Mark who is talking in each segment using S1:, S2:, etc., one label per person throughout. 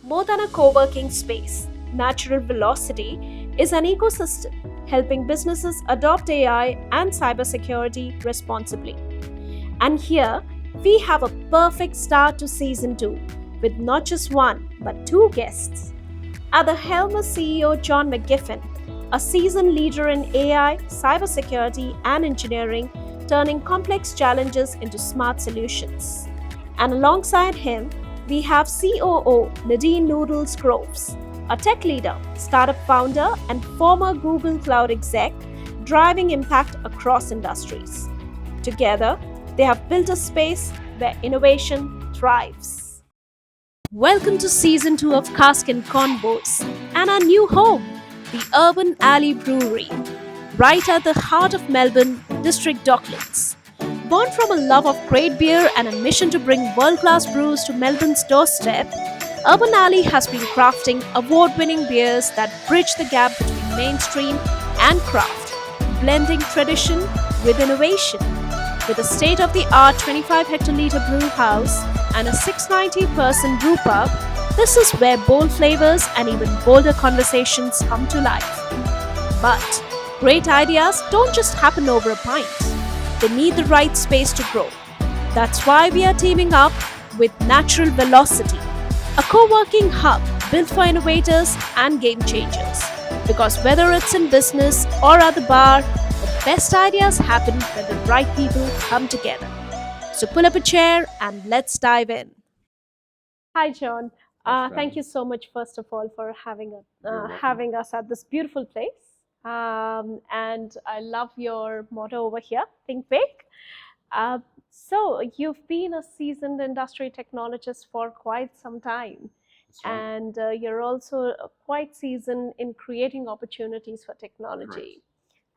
S1: More than a co-working space, Natural Velocity is an ecosystem helping businesses adopt AI and cybersecurity responsibly. And here, we have a perfect start to season 2 with not just one but 2 guests. At the helm is CEO John McGiffin, a seasoned leader in AI, cybersecurity, and engineering, turning complex challenges into smart solutions. And alongside him, we have COO Nadine Noodles Groves, a tech leader, startup founder, and former Google Cloud exec, driving impact across industries. Together, they have built a space where innovation thrives. Welcome to season 2 of Cask Convos and our new home, the urban Alley Brewery, right at the heart of Melbourne, District Docklands. Born from a love of great beer and a mission to bring world-class brews to Melbourne's doorstep, Urban Alley has been crafting award-winning beers that bridge the gap between mainstream and craft, blending tradition with innovation. With a state-of-the-art 25-hectoliter brew house and a 690-person brew pub, this is where bold flavors and even bolder conversations come to life. But great ideas don't just happen over a pint. They need the right space to grow. That's why we are teaming up with Natural Velocity, a co-working hub built for innovators and game changers. Because whether it's in business or at the bar, the best ideas happen when the right people come together. So pull up a chair and let's dive in. Hi, John. Thank you so much, first of all, for having us at this beautiful place. And I love your motto over here, think big. So you've been a seasoned industry technologist for quite some time.
S2: Right.
S1: And you're also quite seasoned in creating opportunities for technology.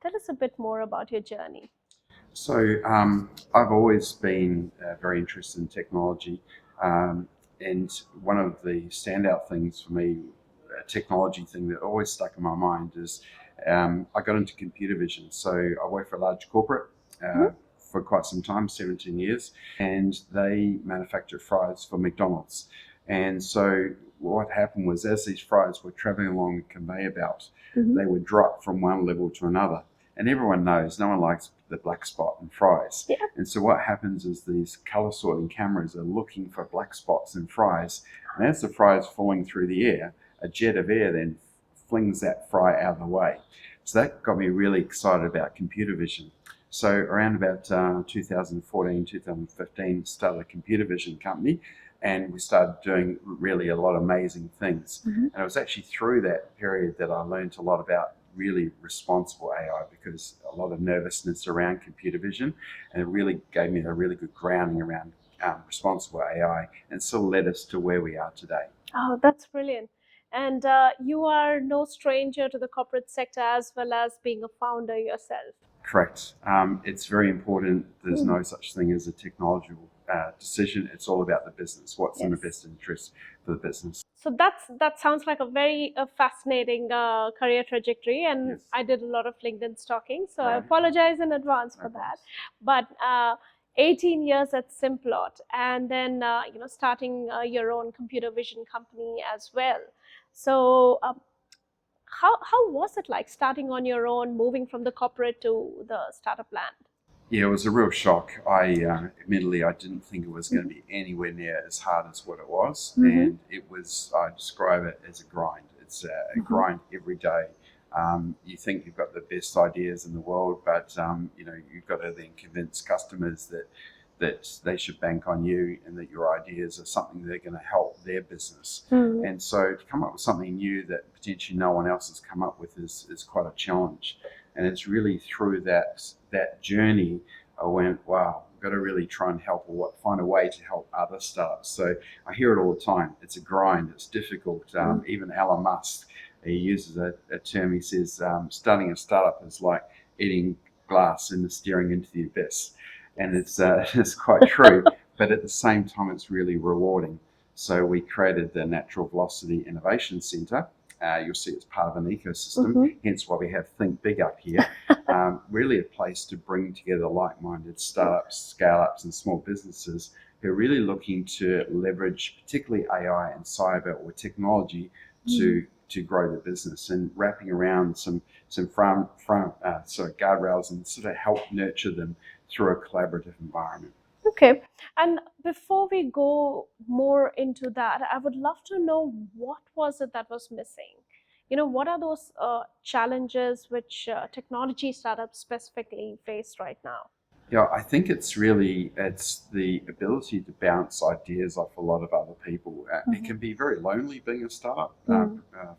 S1: Tell us a bit more about your journey.
S2: So I've always been very interested in technology, and one of the standout things for me, a technology thing that always stuck in my mind is I got into computer vision. So I worked for a large corporate for quite some time, 17 years, and they manufacture fries for McDonald's. And so what happened was, as these fries were traveling along a conveyor belt, they would drop from one level to another. And everyone knows no one likes the black spot in fries.
S1: Yeah.
S2: And so what happens is these color sorting cameras are looking for black spots in fries. And as the fry is falling through the air, a jet of air then flings that fry out of the way. So that got me really excited about computer vision. So around about 2014, 2015, started a computer vision company, and we started doing really a lot of amazing things. And it was actually through that period that I learned a lot about really responsible AI, because a lot of nervousness around computer vision, and it really gave me a really good grounding around responsible AI, and still led us to where we are today.
S1: Oh, that's brilliant. And you are no stranger to the corporate sector as well as being a founder yourself.
S2: Correct. It's very important. There's no such thing as a technological decision. It's all about the business. What's in the best interest for the business.
S1: So that sounds like a very fascinating career trajectory, and I did a lot of LinkedIn stalking, so I apologize in advance for that. But 18 years at Simplot, and then starting your own computer vision company as well. So how was it like starting on your own, moving from the corporate to the startup land?
S2: Yeah, it was a real shock. Admittedly, I didn't think it was going to be anywhere near as hard as what it was. And it was, I describe it as a grind. It's a grind every day. You think you've got the best ideas in the world, but you've got to then convince customers that they should bank on you, and that your ideas are something they're going to help their business. And so to come up with something new that potentially no one else has come up with is quite a challenge. And it's really through that journey I went, wow, I've got to really try and help, or find a way to help other startups. So I hear it all the time. It's a grind. It's difficult. Even Elon Musk, he uses a term. He says starting a startup is like eating glass and staring into the abyss. And it's quite true. But at the same time, it's really rewarding. So we created the Natural Velocity Innovation Centre. You'll see it's part of an ecosystem, hence why we have Think Big up here. Really a place to bring together like-minded startups, scale-ups and small businesses who are really looking to leverage particularly AI and cyber or technology to grow the business, and wrapping around some guardrails and sort of help nurture them through a collaborative environment.
S1: Okay. And before we go more into that, I would love to know, what was it that was missing? What are those challenges which technology startups specifically face right now?
S2: Yeah, I think it's the ability to bounce ideas off a lot of other people. It can be very lonely being a startup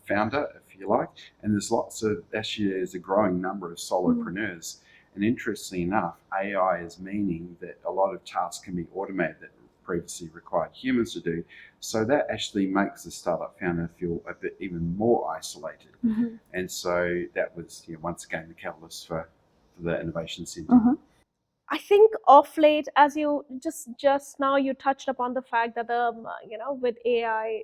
S2: founder, if you like, and there's a growing number of solopreneurs. And interestingly enough, AI is meaning that a lot of tasks can be automated that previously required humans to do. So that actually makes the startup founder feel a bit even more isolated. And so that was, once again, the catalyst for the Innovation Centre.
S1: I think of late, as you just now you touched upon the fact that with AI,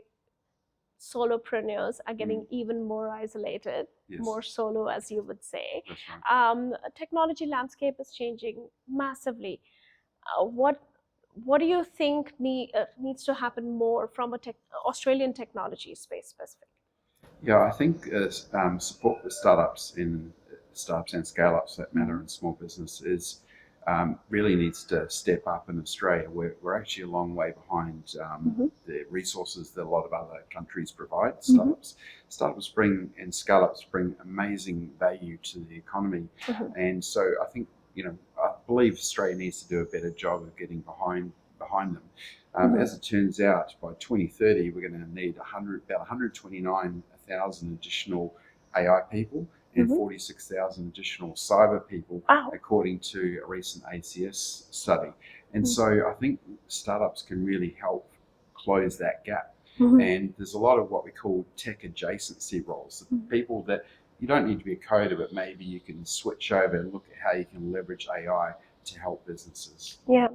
S1: solopreneurs are getting even more isolated,
S2: Yes.
S1: more solo, as you would say.
S2: That's right.
S1: Technology landscape is changing massively. What do you think needs to happen more from a Australian technology space specific?
S2: Yeah, I think support for startups and scale-ups, for that matter, and small business really needs to step up in Australia. We're actually a long way behind the resources that a lot of other countries provide. Startups bring and scale-ups bring amazing value to the economy, and so I think I believe Australia needs to do a better job of getting behind them. As it turns out, by 2030, we're going to need about 129,000 additional AI people and 46,000 additional cyber people, according to a recent ACS study. And so I think startups can really help close that gap. And there's a lot of what we call tech adjacency roles. People that you don't need to be a coder, but maybe you can switch over and look at how you can leverage AI to help businesses.
S1: Yeah.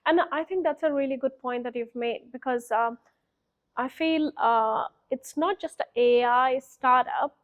S1: And I think that's a really good point that you've made, because I feel it's not just an AI startup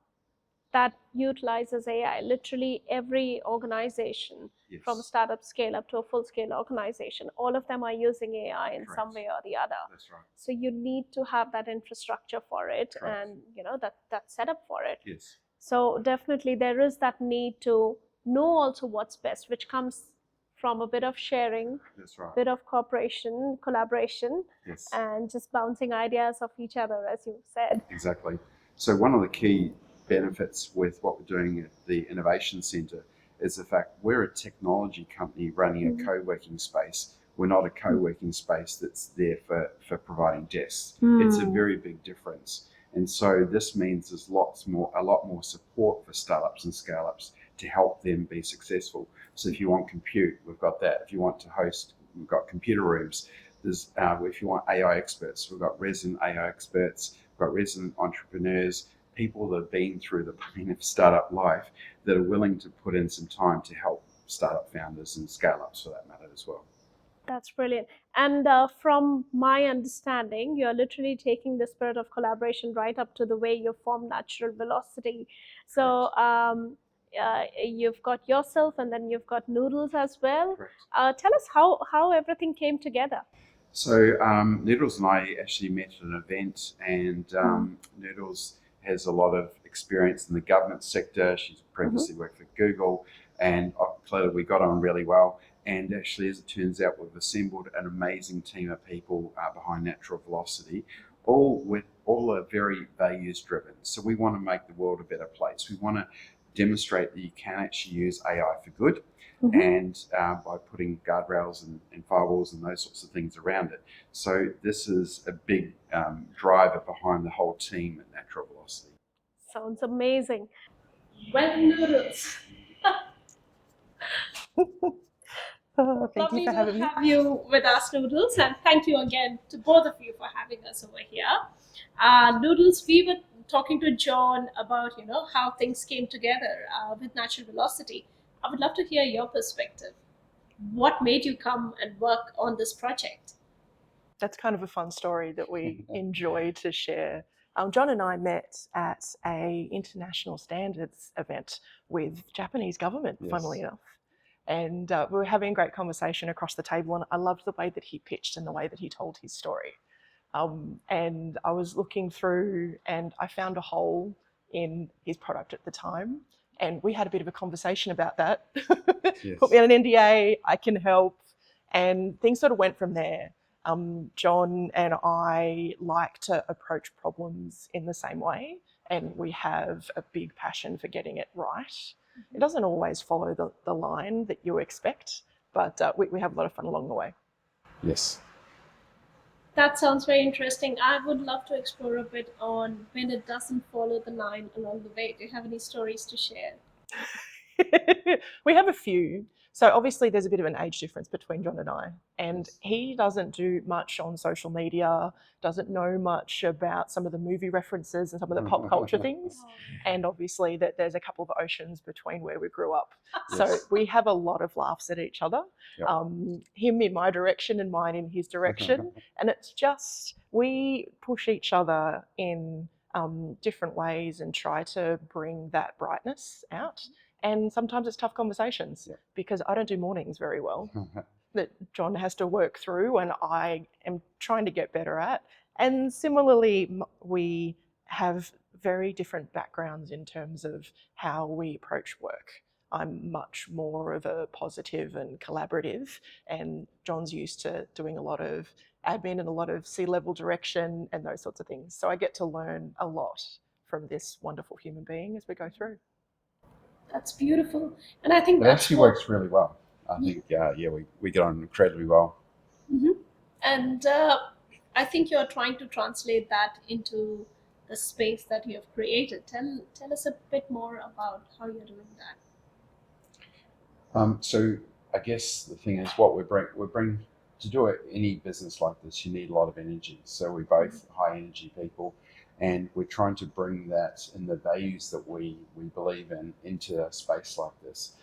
S1: that utilizes AI. Literally every organization, from a startup scale up to a full scale organization, all of them are using AI in some way or the other.
S2: That's right.
S1: So you need to have that infrastructure for it. And that setup for it.
S2: Yes.
S1: So definitely there is that need to know also what's best, which comes from a bit of sharing,
S2: That's right.
S1: bit of cooperation, collaboration,
S2: Yes.
S1: and just bouncing ideas off each other, as you said.
S2: Exactly. So one of the key benefits with what we're doing at the Innovation Centre is the fact we're a technology company running a co-working space. We're not a co-working space that's there for providing desks. It's a very big difference. And so this means there's a lot more support for startups and scale-ups to help them be successful. So if you want compute, we've got that. If you want to host, we've got computer rooms. There's if you want AI experts, we've got resident AI experts, we've got resident entrepreneurs, people that have been through the pain of startup life that are willing to put in some time to help startup founders and scale-ups, for that matter, as well.
S1: That's brilliant. And from my understanding, you're literally taking the spirit of collaboration right up to the way you form Natural Velocity. So you've got yourself, and then you've got Noodles as well. Tell us how everything came together.
S2: So Noodles and I actually met at an event, and Noodles has a lot of experience in the government sector. She's previously worked for Google, and clearly we got on really well. And actually, as it turns out, we've assembled an amazing team of people behind Natural Velocity, all are very values driven. So we want to make the world a better place. We want to demonstrate that you can actually use AI for good, and by putting guardrails and firewalls and those sorts of things around it. So this is a big driver behind the whole team at Natural Velocity.
S1: Sounds amazing. Welcome, Noodles.
S3: Thank you for having me.
S1: Lovely to have you with us, Noodles, and thank you again to both of you for having us over here. Noodles, we were talking to John about how things came together with Natural Velocity. I would love to hear your perspective. What made you come and work on this project?
S3: That's kind of a fun story that we enjoy to share. John and I met at a international standards event with Japanese government, funnily enough. And we were having a great conversation across the table, and I loved the way that he pitched and the way that he told his story. And I was looking through and I found a hole in his product at the time. And we had a bit of a conversation about that.
S2: Yes.
S3: Put me on an NDA, I can help. And things sort of went from there. John and I like to approach problems in the same way, and we have a big passion for getting it right. It doesn't always follow the line that you expect, but we have a lot of fun along the way.
S2: Yes.
S1: That sounds very interesting. I would love to explore a bit on when it doesn't follow the line along the way. Do you have any stories to share?
S3: We have a few. So obviously there's a bit of an age difference between John and I, and he doesn't do much on social media, doesn't know much about some of the movie references and some of the pop culture things. And obviously that there's a couple of oceans between where we grew up. So
S2: Yes.
S3: we have a lot of laughs at each other,
S2: Yep.
S3: him in my direction and mine in his direction. And it's just, we push each other in different ways and try to bring that brightness out. And sometimes it's tough conversations because I don't do mornings very well, that John has to work through and I am trying to get better at. And similarly, we have very different backgrounds in terms of how we approach work. I'm much more of a positive and collaborative, and John's used to doing a lot of admin and a lot of C-level direction and those sorts of things. So I get to learn a lot from this wonderful human being as we go through.
S1: That's beautiful. And I think
S2: It
S1: that's
S2: actually works really well. I think, we get on incredibly well.
S1: And I think you're trying to translate that into the space that you have created. Tell us a bit more about how you're doing that.
S2: So I guess the thing is what we bring to do it, any business like this, you need a lot of energy. So we're both high energy people, and we're trying to bring that and the values that we believe in into a space like this.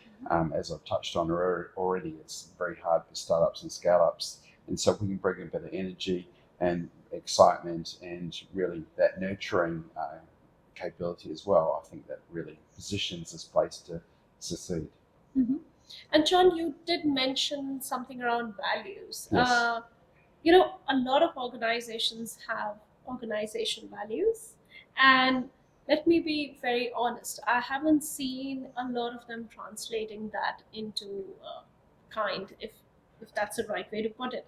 S2: As I've touched on already, it's very hard for startups and scale-ups. And so we can bring a bit of energy and excitement and really that nurturing capability as well. I think that really positions this place to succeed.
S1: And John, you did mention something around values.
S2: Yes.
S1: A lot of organizations have organization values, and let me be very honest, I haven't seen a lot of them translating that into if that's the right way to put it.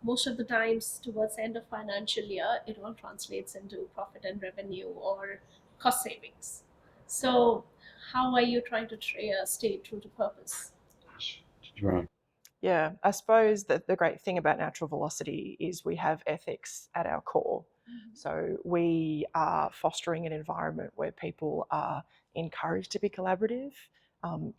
S1: Most of the times towards the end of financial year, it all translates into profit and revenue or cost savings. So how are you trying to stay true to purpose?
S2: Did you want to?
S3: Yeah, I suppose that the great thing about Natural Velocity is we have ethics at our core. So we are fostering an environment where people are encouraged to be collaborative,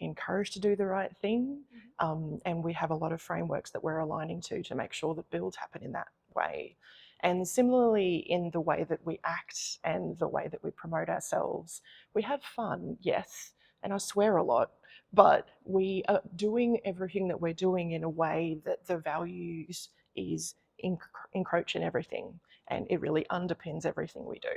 S3: encouraged to do the right thing, and we have a lot of frameworks that we're aligning to make sure that builds happen in that way. And similarly, in the way that we act and the way that we promote ourselves, we have fun, yes, and I swear a lot, but we are doing everything that we're doing in a way that the values is encroach in everything, and it really underpins everything we do.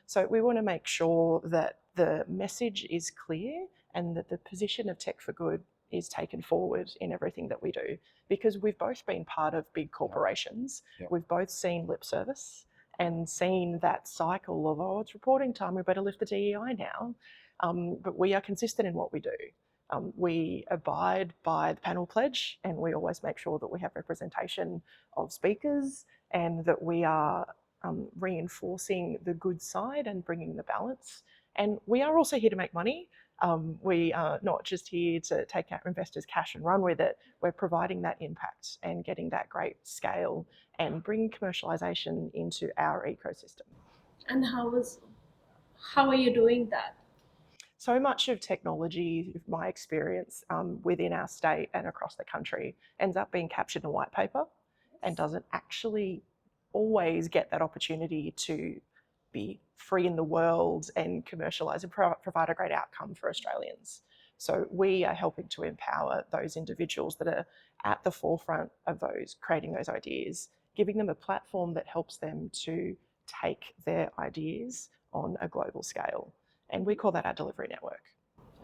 S3: So we want to make sure that the message is clear and that the position of Tech for Good is taken forward in everything that we do, because we've both been part of big corporations. We've both seen lip service and seen that cycle of, oh, it's reporting time, we better lift the DEI now. But we are consistent in what we do. We abide by the panel pledge, and we always make sure that we have representation of speakers and that we are reinforcing the good side and bringing the balance. And we are also here to make money. We are not just here to take our investors' cash and run with it. We're providing that impact and getting that great scale and bringing commercialization into our ecosystem.
S1: And how are you doing that?
S3: So much of technology, my experience within our state and across the country, ends up being captured in a white paper and doesn't actually always get that opportunity to be free in the world and commercialise and provide a great outcome for Australians. So we are helping to empower those individuals that are at the forefront of creating those ideas, giving them a platform that helps them to take their ideas on a global scale. And we call that our delivery network.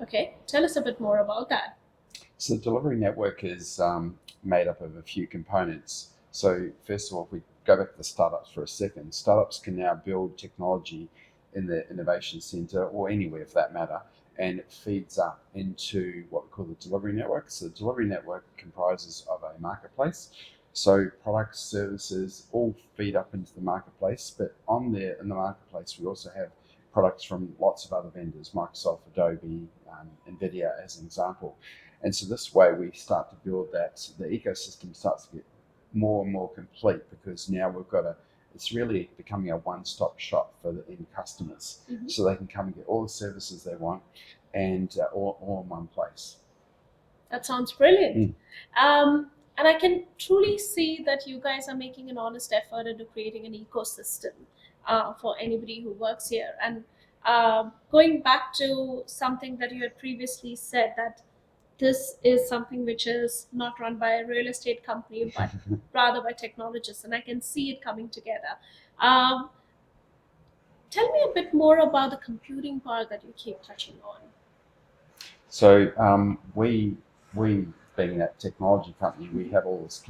S1: Okay, tell us a bit more about that.
S2: So the delivery network is made up of a few components. So first of all, if we go back to the startups for a second, startups can now build technology in the innovation center or anywhere for that matter, and it feeds up into what we call the delivery network. So the delivery network comprises of a marketplace. So products, services all feed up into the marketplace, but on there in the marketplace, we also have products from lots of other vendors, Microsoft, Adobe, NVIDIA as an example. And so this way we start to build that, the ecosystem starts to get more and more complete, because now it's really becoming a one-stop shop for the end customers.
S1: Mm-hmm.
S2: So they can come and get all the services they want and all in one place.
S1: That sounds brilliant. And I can truly see that you guys are making an honest effort into creating an ecosystem for anybody who works here. And going back to something that you had previously said, that this is something which is not run by a real estate company, but rather by technologists, and I can see it coming together. Tell me a bit more about the computing part that you keep touching on.
S2: So we being that technology company, we have all this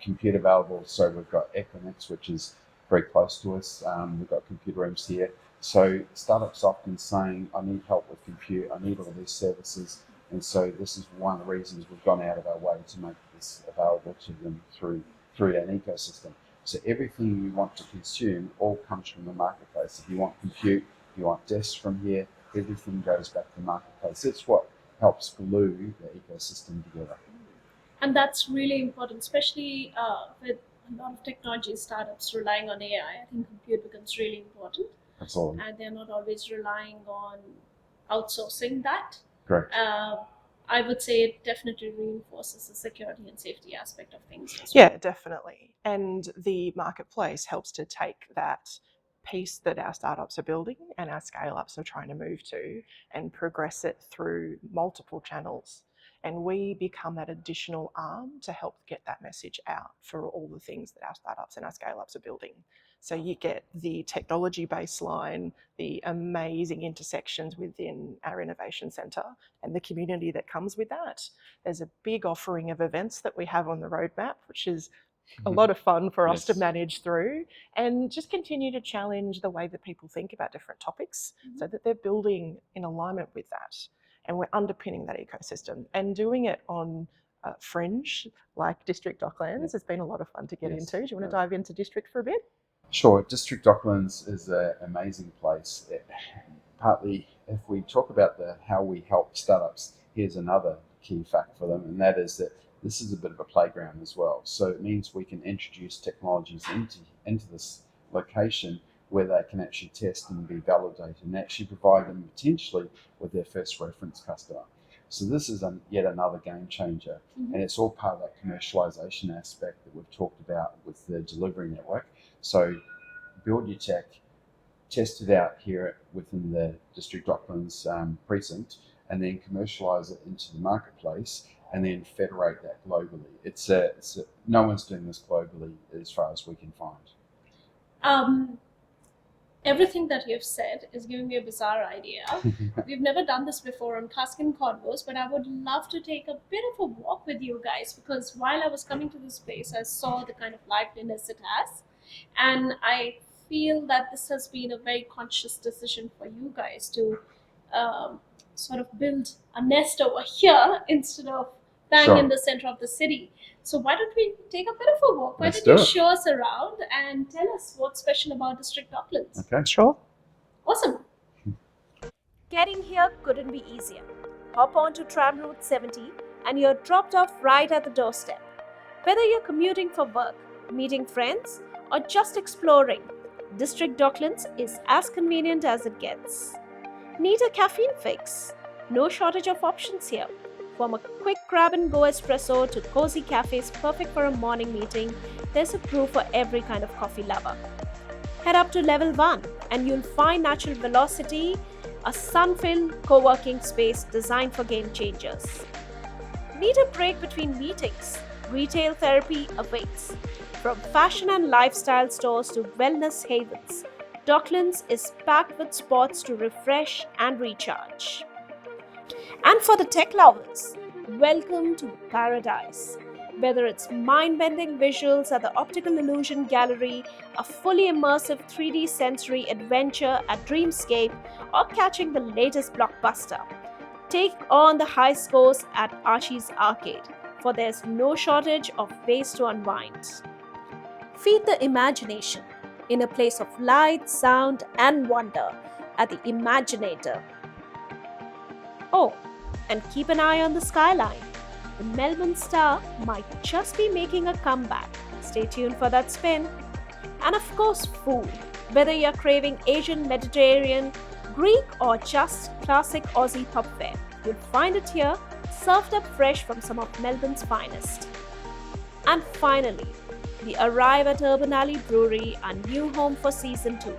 S2: compute available. So we've got Equinix, which is very close to us. We've got computer rooms here. So startups often saying, I need help with compute, I need all these services. And so this is one of the reasons we've gone out of our way to make this available to them through an ecosystem. So everything you want to consume all comes from the marketplace. If you want compute, if you want desks from here, everything goes back to the marketplace. It's what helps glue the ecosystem together.
S1: And that's really important, especially with a lot of technology startups relying on AI. I think compute becomes really important.
S2: Absolutely.
S1: And they're not always relying on outsourcing that.
S2: Correct.
S1: I would say it definitely reinforces the security and safety aspect of things as well.
S3: Yeah, definitely. And the marketplace helps to take that piece that our startups are building and our scale-ups are trying to move to and progress it through multiple channels. And we become that additional arm to help get that message out for all the things that our startups and our scale-ups are building. So you get the technology baseline, the amazing intersections within our innovation centre and the community that comes with that. There's a big offering of events that we have on the roadmap, which is a lot of fun for us to manage through, and just continue to challenge the way that people think about different topics so that they're building in alignment with that. And we're underpinning that ecosystem and doing it on fringe, like District Docklands. Has been a lot of fun to get into. Do you want to dive into District for a bit?
S2: Sure. District Docklands is an amazing place. Partly, if we talk about how we help startups, here's another key fact for them, and that is that this is a bit of a playground as well. So it means we can introduce technologies into this location where they can actually test and be validated and actually provide them potentially with their first reference customer. So this is yet another game changer, and it's all part of that commercialization aspect that we've talked about with the delivery network. So build your tech, test it out here within the District Docklands precinct, and then commercialize it into the marketplace, and then federate that globally. No one's doing this globally as far as we can find.
S1: Everything that you've said is giving me a bizarre idea. We've never done this before on Cask Convos, but I would love to take a bit of a walk with you guys, because while I was coming to this place, I saw the kind of liveliness it has. And I feel that this has been a very conscious decision for you guys to sort of build a nest over here instead of bang in the center of the city. So why don't we take a bit of a walk? Why don't you show us around and tell us what's special about District Docklands?
S2: Okay,
S3: sure.
S1: Awesome. Getting here couldn't be easier. Hop onto tram route 70 and you're dropped off right at the doorstep. Whether you're commuting for work, meeting friends, or just exploring, District Docklands is as convenient as it gets. Need a caffeine fix? No shortage of options here. From a quick grab-and-go espresso to cozy cafes perfect for a morning meeting, there's a brew for every kind of coffee lover. Head up to level 1 and you'll find Natural Velocity, a sun-filled co-working space designed for game changers. Need a break between meetings? Retail therapy awaits. From fashion and lifestyle stores to wellness havens, Docklands is packed with spots to refresh and recharge. And for the tech lovers, welcome to paradise. Whether it's mind-bending visuals at the Optical Illusion Gallery, a fully immersive 3D sensory adventure at Dreamscape, or catching the latest blockbuster, take on the high scores at Archie's Arcade, for there's no shortage of ways to unwind. Feed the imagination in a place of light, sound, and wonder at the Imaginator. Oh, and keep an eye on the skyline. The Melbourne Star might just be making a comeback. Stay tuned for that spin. And of course, food. Whether you're craving Asian, Mediterranean, Greek, or just classic Aussie pub fare, you'll find it here, served up fresh from some of Melbourne's finest. And finally, we arrive at Urban Alley Brewery, our new home for Season 2.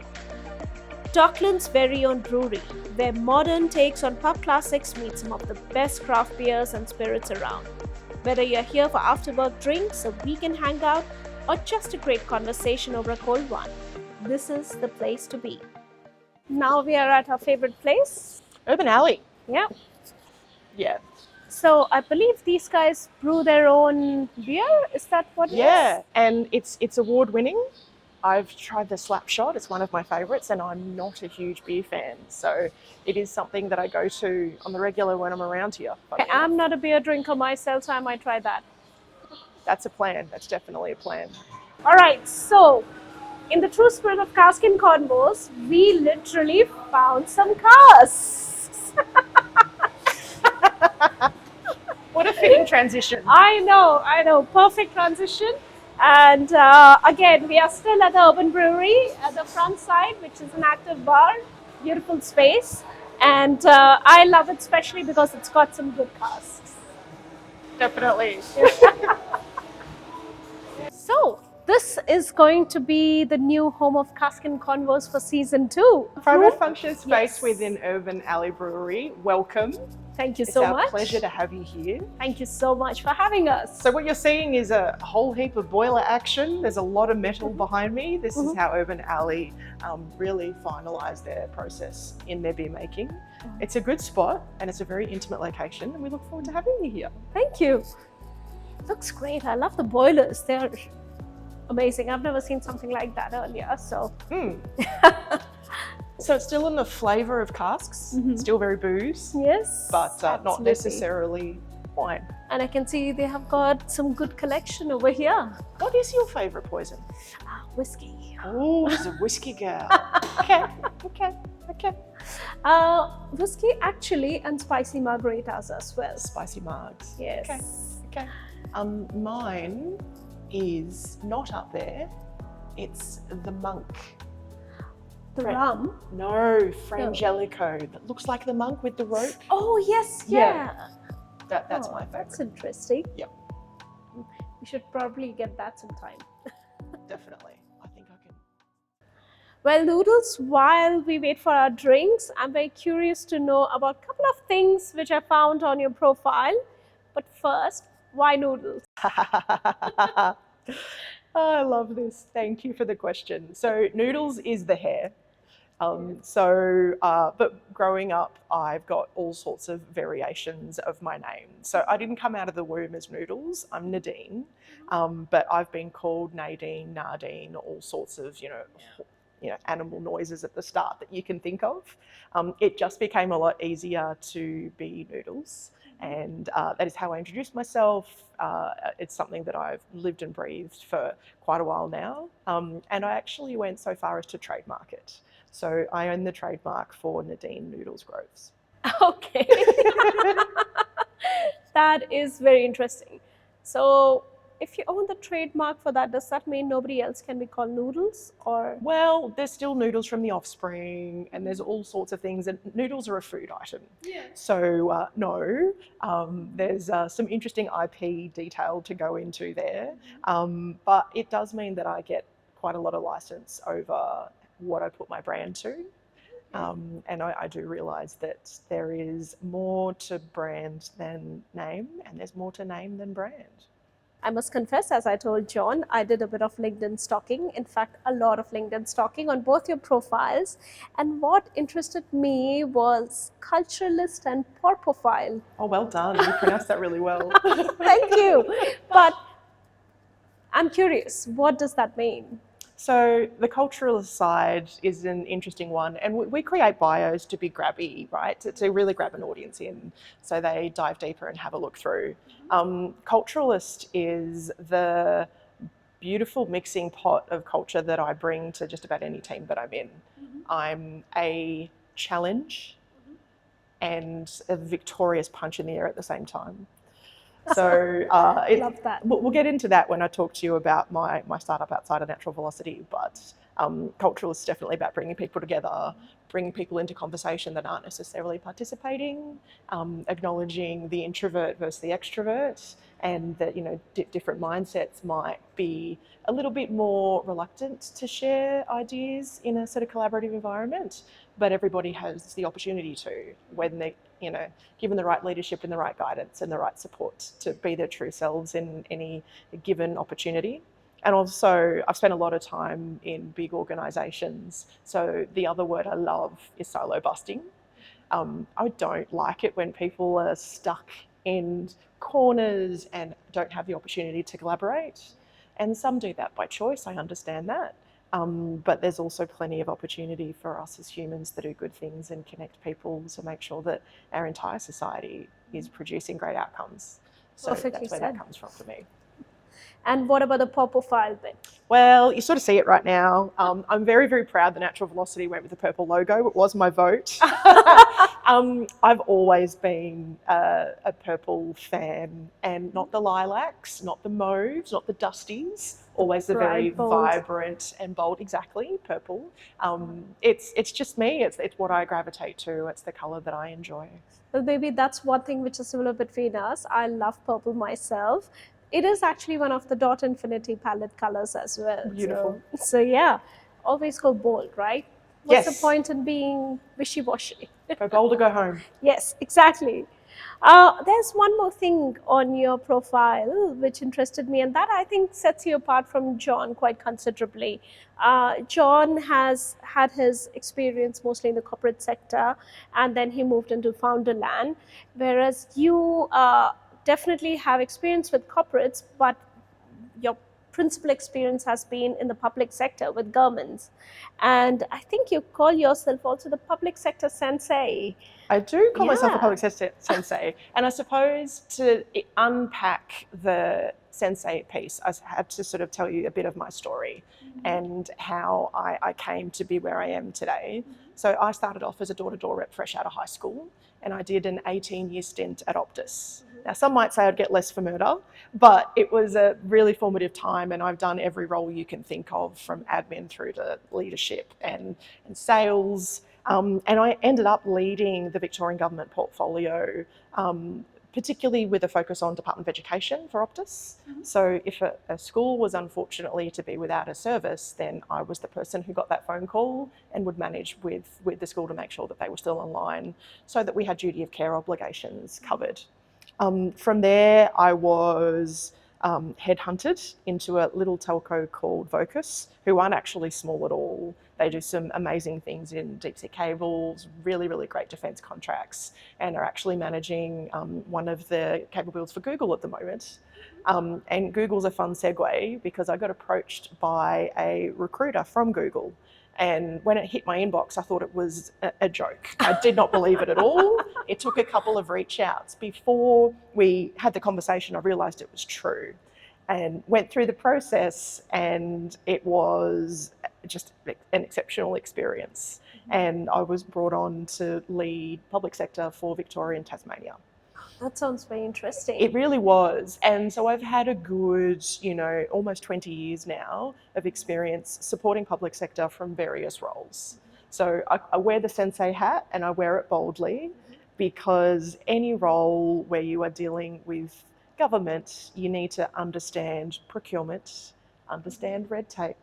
S1: Docklands' very own brewery, where modern takes on pub classics meet some of the best craft beers and spirits around. Whether you're here for after-work drinks, a weekend hangout, or just a great conversation over a cold one, this is the place to be. Now we are at our favorite place.
S3: Urban Alley.
S1: Yeah.
S3: Yeah.
S1: So I believe these guys brew their own beer. Is that what it is?
S3: Yeah, and it's award-winning. I've tried the slap shot. It's one of my favourites, and I'm not a huge beer fan. So it is something that I go to on the regular when I'm around here.
S1: Okay, I'm not a beer drinker myself, so I might try that.
S3: That's a plan. That's definitely a plan.
S1: All right, so in the true spirit of Cask Convos, we literally found some casks.
S3: What a fitting transition.
S1: I know, perfect transition. And again, we are still at the Urban Brewery at the front side, which is an active bar, beautiful space. And I love it especially because it's got some good casks.
S3: Definitely.
S1: So, this is going to be the new home of Cask Convos for Season 2.
S3: Private function space
S1: Yes.
S3: within Urban Alley Brewery. Welcome.
S1: Thank you
S3: It's
S1: so
S3: our
S1: much.
S3: pleasure to have you here.
S1: Thank you so much for having us.
S3: So what you're seeing is a whole heap of boiler action. There's a lot of metal behind me. This is how Urban Alley really finalised their process in their beer making. It's a good spot and it's a very intimate location, and we look forward to having you here.
S1: Thank you. Looks great. I love the boilers. They're amazing. I've never seen something like that earlier. So,
S3: So it's still in the flavour of casks, still very booze,
S1: yes,
S3: but not
S1: absolutely.
S3: necessarily wine.
S1: And I can see they have got some good collection over here.
S3: What is your favourite poison?
S1: Whiskey.
S3: Oh, she's a whiskey girl. Okay.
S1: Whiskey actually, and spicy margaritas as well.
S3: Spicy margs.
S1: Yes.
S3: Okay. Mine is not up there. It's the monk.
S1: The rum.
S3: No, Frangelico. That looks like the monk with the rope.
S1: Oh yes,
S3: Yeah.
S1: yeah.
S3: That's
S1: Oh,
S3: my favourite.
S1: That's interesting.
S3: Yep.
S1: We should probably get that sometime.
S3: Definitely. I think I can.
S1: Well, Noodles, while we wait for our drinks, I'm very curious to know about a couple of things which I found on your profile. But first, why noodles?
S3: I love this. Thank you for the question. So Noodles is the hair. But growing up, I've got all sorts of variations of my name. So I didn't come out of the womb as Noodles. I'm Nadine, but I've been called Nadine, Nardine, all sorts of animal noises at the start that you can think of. It just became a lot easier to be Noodles. And that is how I introduced myself. It's something that I've lived and breathed for quite a while now. And I actually went so far as to trademark it. So I own the trademark for Nadine Noodles Groves.
S1: Okay. That is very interesting. So if you own the trademark for that, does that mean nobody else can be called Noodles? Or
S3: Well, there's still noodles from The Offspring, and there's all sorts of things. And noodles are a food item.
S1: Yeah.
S3: So no, there's some interesting IP detail to go into there. But it does mean that I get quite a lot of license over what I put my brand to. And I do realise that there is more to brand than name, and there's more to name than brand.
S1: I must confess, as I told John, I did a bit of LinkedIn stalking. In fact, a lot of LinkedIn stalking on both your profiles. And what interested me was culturalist and porpophile.
S3: Oh, well done. You pronounced that really well.
S1: Thank you. But I'm curious, what does that mean?
S3: So the cultural side is an interesting one, and we create bios to be grabby, right? To really grab an audience in, so they dive deeper and have a look through. Culturalist is the beautiful mixing pot of culture that I bring to just about any team that I'm in. I'm a challenge and a victorious punch in the air at the same time. So
S1: Love that.
S3: We'll get into that when I talk to you about my startup outside of Natural Velocity, but cultural is definitely about bringing people together, bringing people into conversation that aren't necessarily participating, acknowledging the introvert versus the extrovert, and that, you know, different mindsets might be a little bit more reluctant to share ideas in a sort of collaborative environment, but everybody has the opportunity to, when they, you know, given the right leadership and the right guidance and the right support to be their true selves in any given opportunity. And also, I've spent a lot of time in big organisations, so the other word I love is silo busting. I don't like it when people are stuck in corners and don't have the opportunity to collaborate. And some do that by choice, I understand that. But there's also plenty of opportunity for us as humans to do good things and connect people to make sure that our entire society is producing great outcomes. So
S1: Perfectly
S3: that's where
S1: said.
S3: that comes from for me.
S1: And what about the porpophile bit?
S3: Well, you sort of see it right now. I'm very, very proud that Natural Velocity went with the purple logo. It was my vote. I've always been a purple fan, and not the lilacs, not the mauves, not the dusties. Always the very
S1: Bright, bold.
S3: vibrant and bold, exactly, purple. It's just me. It's what I gravitate to. It's the colour that I enjoy.
S1: Well, maybe that's one thing which is similar between us. I love purple myself. It is actually one of the Dot Infinity palette colors as well.
S3: Beautiful.
S1: So yeah, always go bold, right? What's
S3: Yes.
S1: the point in being wishy-washy?
S3: Go bold or go home.
S1: Yes, exactly. There's one more thing on your profile which interested me, and that I think sets you apart from John quite considerably. John has had his experience mostly in the corporate sector, and then he moved into founder land, whereas you definitely have experience with corporates, but your principal experience has been in the public sector with governments. And I think you call yourself also the public sector sensei.
S3: I do call myself a
S1: Yeah.
S3: public sensei, and I suppose to unpack the sensei piece, I had to sort of tell you a bit of my story and how I came to be where I am today. So I started off as a door-to-door rep fresh out of high school, and I did an 18-year stint at Optus. Now, some might say I'd get less for murder, but it was a really formative time, and I've done every role you can think of, from admin through to leadership and sales. And I ended up leading the Victorian government portfolio, particularly with a focus on Department of Education for Optus. So if a school was unfortunately to be without a service, then I was the person who got that phone call and would manage with the school to make sure that they were still online, so that we had duty of care obligations covered. From there, I was headhunted into a little telco called Vocus, who aren't actually small at all. They do some amazing things in deep sea cables, really, really great defence contracts, and are actually managing one of the cable builds for Google at the moment. And Google's a fun segue, because I got approached by a recruiter from Google. And when it hit my inbox, I thought it was a joke. I did not believe it at all. It took a couple of reach outs. Before we had the conversation, I realised it was true, and went through the process, and it was just an exceptional experience. And I was brought on to lead public sector for Victoria and Tasmania.
S1: That sounds very interesting.
S3: It really was. And so I've had a good, almost 20 years now of experience supporting public sector from various roles. So I wear the sensei hat, and I wear it boldly, because any role where you are dealing with government, you need to understand procurement, understand red tape,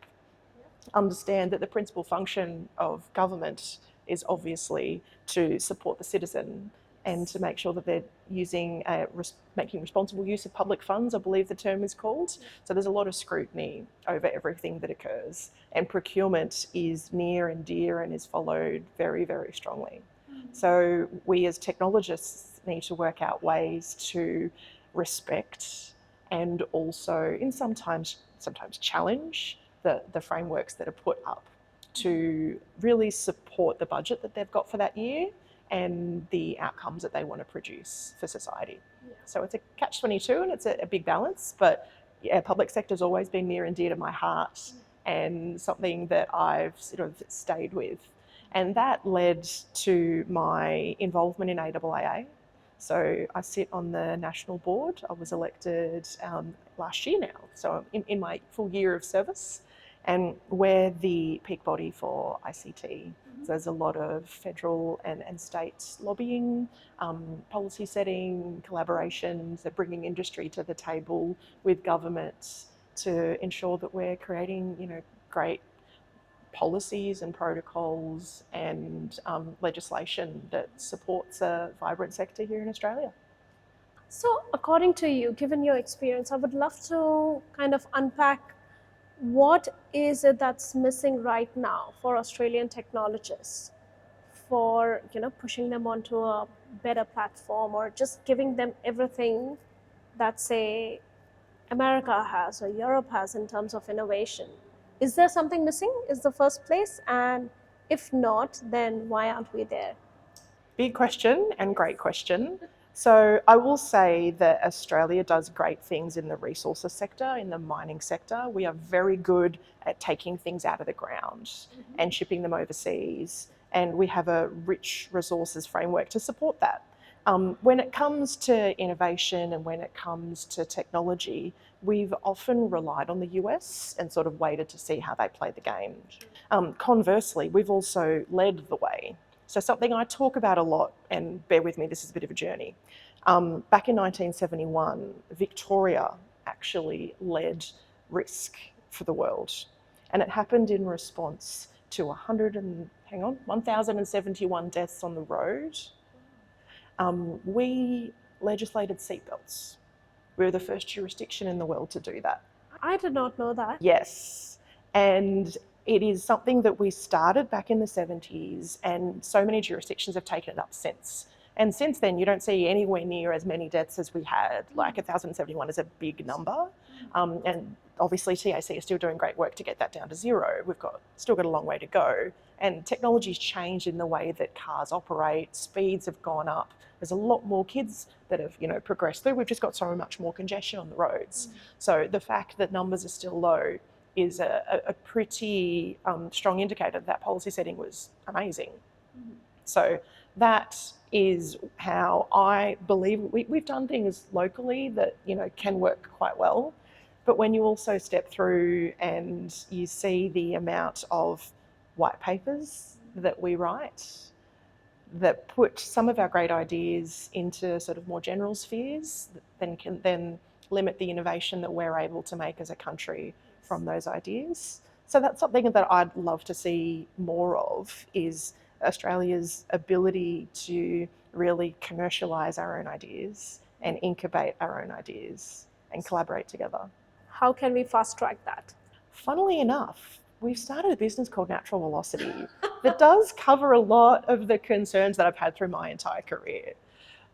S3: understand that the principal function of government is obviously to support the citizen, and to make sure that they're using making responsible use of public funds, I believe the term is called. So there's a lot of scrutiny over everything that occurs, and procurement is near and dear and is followed very, very strongly. So we as technologists need to work out ways to respect and also sometimes challenge the frameworks that are put up to really support the budget that they've got for that year and the outcomes that they want to produce for society. Yeah. So it's a catch-22 and it's a big balance, but yeah, public sector's always been near and dear to my heart and something that I've sort of stayed with. And that led to my involvement in AAAA. So I sit on the national board. I was elected last year now, so in my full year of service. And we're the peak body for ICT. So there's a lot of federal and state lobbying, policy setting, collaborations, they're bringing industry to the table with government to ensure that we're creating, great policies and protocols and legislation that supports a vibrant sector here in Australia.
S1: So according to you, given your experience, I would love to kind of unpack what is it that's missing right now for Australian technologists for pushing them onto a better platform, or just giving them everything that, say, America has or Europe has in terms of innovation? Is there something missing is the first place? And if not, then why aren't we there?
S3: Big question and great question. So I will say that Australia does great things in the resources sector, in the mining sector. We are very good at taking things out of the ground and shipping them overseas. And we have a rich resources framework to support that. When it comes to innovation and when it comes to technology, we've often relied on the US and sort of waited to see how they play the game. Conversely, we've also led the way. So something I talk about a lot, and bear with me, this is a bit of a journey. Back in 1971, Victoria actually led risk for the world. And it happened in response to 1,071 deaths on the road. We legislated seatbelts. We were the first jurisdiction in the world to do that.
S1: I did not know that.
S3: Yes. And it is something that we started back in the 70s, and so many jurisdictions have taken it up since. And since then, you don't see anywhere near as many deaths as we had. Like 1,071 is a big number. And obviously TAC is still doing great work to get that down to zero. We've still got a long way to go. And technology's changed in the way that cars operate, speeds have gone up. There's a lot more kids that have, progressed through. We've just got so much more congestion on the roads. So the fact that numbers are still low is a pretty strong indicator that policy setting was amazing. So that is how I believe we've done things locally that can work quite well. But when you also step through and you see the amount of white papers that we write that put some of our great ideas into sort of more general spheres, then can then limit the innovation that we're able to make as a country from those ideas. So that's something that I'd love to see more of, is Australia's ability to really commercialise our own ideas and incubate our own ideas and collaborate together.
S1: How can we fast track that?
S3: Funnily enough, we've started a business called Natural Velocity that does cover a lot of the concerns that I've had through my entire career.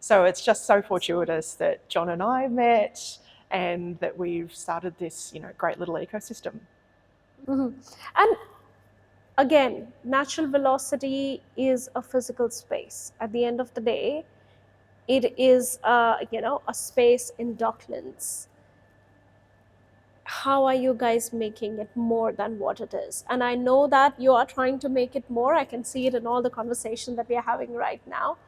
S3: So it's just so fortuitous that John and I met and that we've started this, great little ecosystem.
S1: And again, Natural Velocity is a physical space. At the end of the day, it is a space in Docklands. How are you guys making it more than what it is? And I know that you are trying to make it more. I can see it in all the conversation that we are having right now.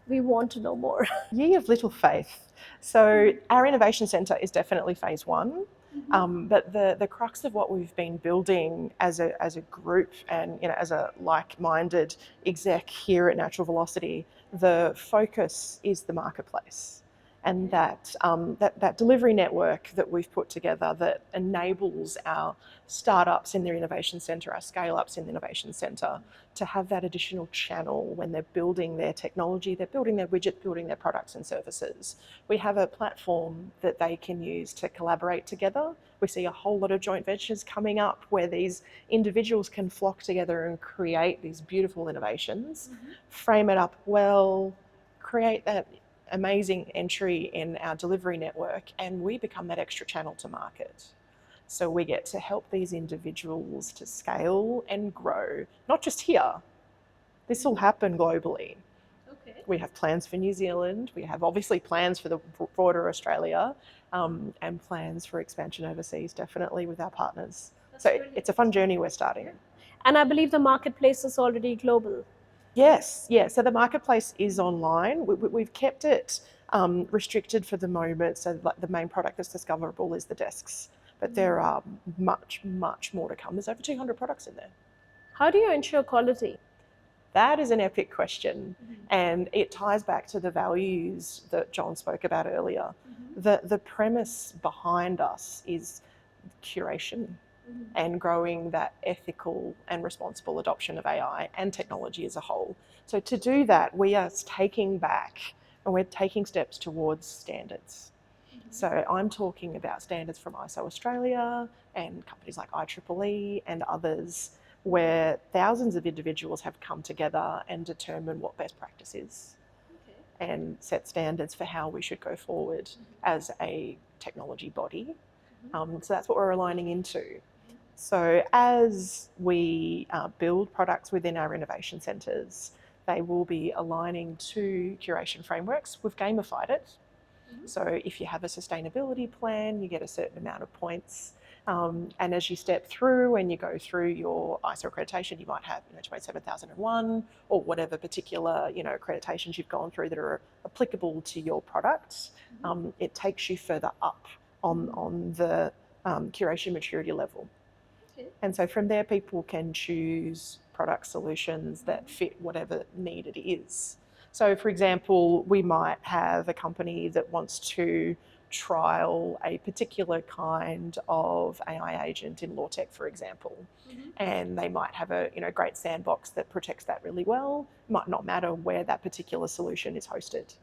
S1: We want to know more.
S3: Ye of little faith. So our innovation centre is definitely phase one. But the crux of what we've been building as a group and as a like-minded exec here at Natural Velocity, the focus is the marketplace. And that delivery network that we've put together that enables our startups in their innovation centre, our scale-ups in the innovation centre, to have that additional channel when they're building their technology, they're building their widget, building their products and services. We have a platform that they can use to collaborate together. We see a whole lot of joint ventures coming up where these individuals can flock together and create these beautiful innovations, frame it up well, create that amazing entry in our delivery network, and we become that extra channel to market. So we get to help these individuals to scale and grow, not just here. This will happen globally.
S1: Okay.
S3: We have plans for New Zealand. We have obviously plans for the broader Australia, and plans for expansion overseas, definitely with our partners. It's a fun journey we're starting.
S1: And I believe the marketplace is already global.
S3: Yes. So the marketplace is online. We've kept it restricted for the moment. So like the main product that's discoverable is the desks. But there are much, much more to come. There's over 200 products in there.
S1: How do you ensure quality?
S3: That is an epic question. And it ties back to the values that John spoke about earlier. The premise behind us is curation and growing that ethical and responsible adoption of AI and technology as a whole. So to do that, we are taking back and we're taking steps towards standards. So I'm talking about standards from ISO Australia and companies like IEEE and others, where thousands of individuals have come together and determined what best practice is and set standards for how we should go forward as a technology body. So that's what we're aligning into. So as we build products within our innovation centres, they will be aligning to curation frameworks. We've gamified it. So if you have a sustainability plan, you get a certain amount of points. And as you step through and you go through your ISO accreditation, you might have 27001 or whatever particular accreditations you've gone through that are applicable to your products. It takes you further up on the curation maturity level. And so from there, people can choose product solutions that fit whatever need it is. So for example, we might have a company that wants to trial a particular kind of AI agent in law tech, for example, and they might have a great sandbox that protects that really well. It might not matter where that particular solution is hosted,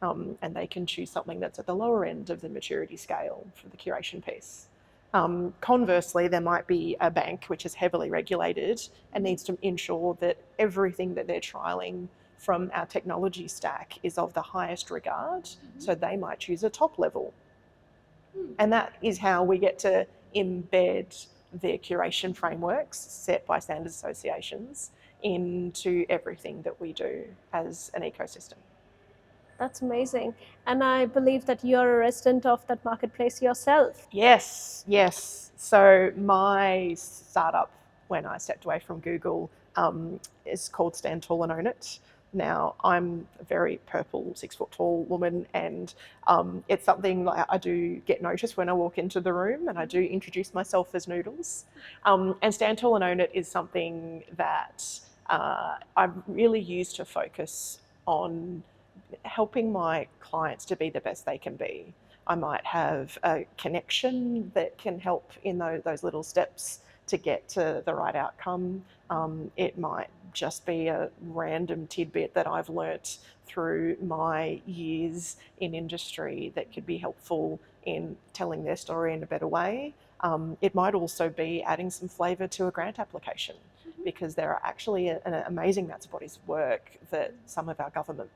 S3: and they can choose something that's at the lower end of the maturity scale for the curation piece. Conversely, there might be a bank which is heavily regulated and needs to ensure that everything that they're trialing from our technology stack is of the highest regard, so they might choose a top level. And that is how we get to embed their curation frameworks set by standards associations into everything that we do as an ecosystem.
S1: That's amazing. And I believe that you're a resident of that marketplace yourself.
S3: Yes. So my startup, when I stepped away from Google, is called Stand Tall and Own It. Now, I'm a very purple, 6 foot tall woman, and it's something that I do get noticed when I walk into the room, and I do introduce myself as Noodles. And Stand Tall and Own It is something that I've really used to focus on helping my clients to be the best they can be. I might have a connection that can help in those little steps to get to the right outcome. It might just be a random tidbit that I've learnt through my years in industry that could be helpful in telling their story in a better way. It might also be adding some flavour to a grant application, because there are actually an amazing amounts of bodies of work that some of our government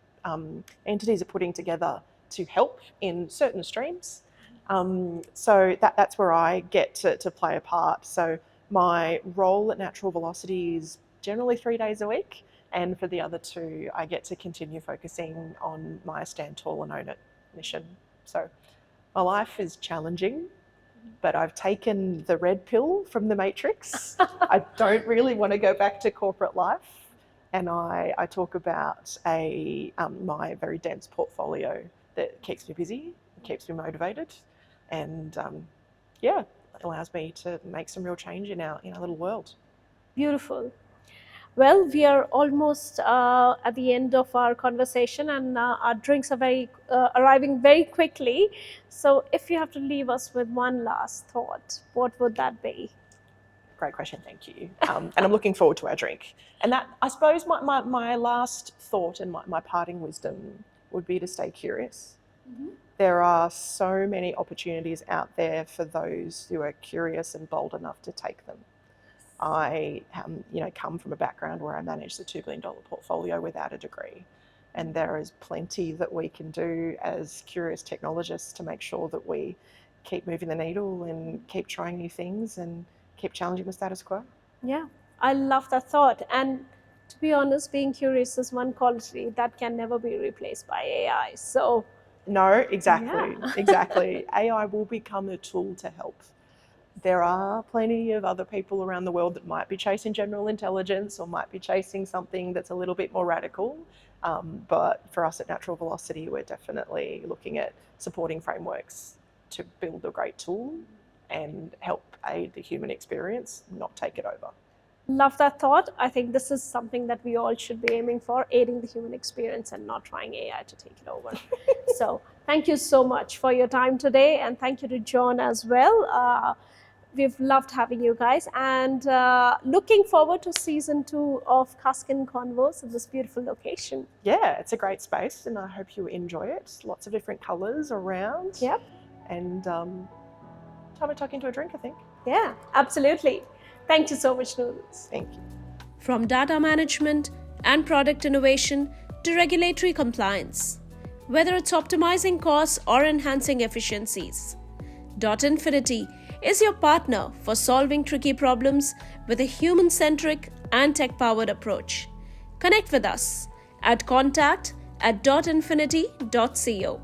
S3: entities are putting together to help in certain streams. So that's where I get to play a part. So my role at Natural Velocity is generally 3 days a week, and for the other 2, I get to continue focusing on my Stand Tall and Own It mission. So my life is challenging, but I've taken the red pill from the Matrix. I don't really want to go back to corporate life, and I talk about my very dense portfolio that keeps me busy, keeps me motivated, and allows me to make some real change in our little world.
S1: Beautiful. Well, we are almost at the end of our conversation, and our drinks are arriving very quickly. So, if you have to leave us with one last thought, what would that be?
S3: Great question, thank you. And I'm looking forward to our drink. And that, I suppose, my last thought and my parting wisdom would be to stay curious. Mm-hmm. There are so many opportunities out there for those who are curious and bold enough to take them. I come from a background where I managed a $2 billion portfolio without a degree. And there is plenty that we can do as curious technologists to make sure that we keep moving the needle and keep trying new things and keep challenging the status quo.
S1: Yeah, I love that thought. And to be honest, being curious is one quality that can never be replaced by AI. So,
S3: no, exactly. AI will become a tool to help. There are plenty of other people around the world that might be chasing general intelligence or might be chasing something that's a little bit more radical. But for us at Natural Velocity, we're definitely looking at supporting frameworks to build a great tool and help aid the human experience, not take it over.
S1: Love that thought. I think this is something that we all should be aiming for, aiding the human experience and not trying AI to take it over. So thank you so much for your time today. And thank you to John as well. We've loved having you guys, and looking forward to season 2 of Cask Convos in this beautiful location.
S3: Yeah, it's a great space and I hope you enjoy it. Lots of different colours around.
S1: Yep.
S3: And time to tuck into a drink, I think.
S1: Yeah, absolutely. Thank you so much, Noodles.
S3: Thank you.
S1: From data management and product innovation to regulatory compliance, whether it's optimizing costs or enhancing efficiencies, Infinity is your partner for solving tricky problems with a human-centric and tech-powered approach. Connect with us at contact@infinity.co.